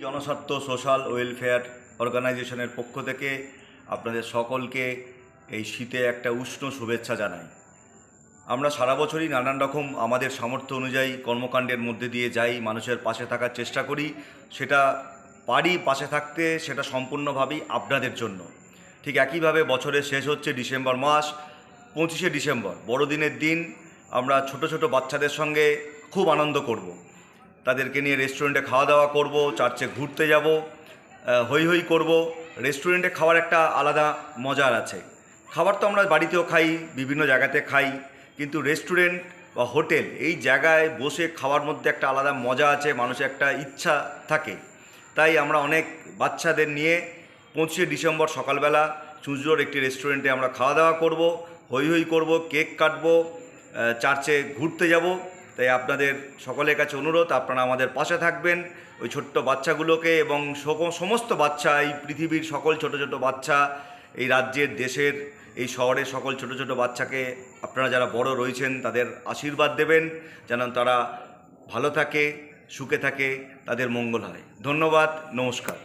জনস্বার্থ social welfare অর্গানাইজেশনের পক্ষ থেকে আপনাদের সকলকে এই শীতে একটা উষ্ণ শুভেচ্ছা জানাই। আমরা সারা বছরই নানান রকম আমাদের সামর্থ্য অনুযায়ী কর্মকাণ্ডের মধ্যে দিয়ে যাই, মানুষের পাশে থাকার চেষ্টা করি। সেটা পারি পাশে থাকতে, সেটা সম্পূর্ণভাবেই আপনাদের জন্য। ঠিক একইভাবে বছরের শেষ হচ্ছে ডিসেম্বর মাস, 25শে ডিসেম্বর বড়দিনের দিন। আমরা ছোট ছোট বাচ্চাদের সঙ্গে খুব আনন্দ করব। তাদেরকে নিয়ে রেস্টুরেন্টে খাওয়া দাওয়া করব, চার্চে ঘুরতে যাব, হই হই করব। রেস্টুরেন্টে খাওয়ার একটা আলাদা মজার আছে। খাবার তো আমরা বাড়িতেও খাই, বিভিন্ন জায়গাতে খাই, কিন্তু রেস্টুরেন্ট বা হোটেল এই জায়গায় বসে খাওয়ার মধ্যে একটা আলাদা মজা আছে, মানুষের একটা ইচ্ছা থাকে। তাই আমরা অনেক বাচ্চাদের নিয়ে 25শে ডিসেম্বর সকালবেলা চুঁচুড়োর একটি রেস্টুরেন্টে আমরা খাওয়া দাওয়া করব, হই হই করব, কেক কাটবো, চার্চে ঘুরতে যাব। তাই আপনাদের সকলের কাছে অনুরোধ, আপনারা আমাদের পাশে থাকবেন। ওই ছোট্ট বাচ্চাগুলোকে এবং সমস্ত বাচ্চা, এই পৃথিবীর সকল ছোট ছোট বাচ্চা, এই রাজ্যের, দেশের, এই শহরের সকল ছোট ছোট বাচ্চাকে আপনারা যারা বড় রয়েছেন তাদের আশীর্বাদ দেবেন, যেন তারা ভালো থাকে, সুখে থাকে, তাদের মঙ্গল হয়। ধন্যবাদ, নমস্কার।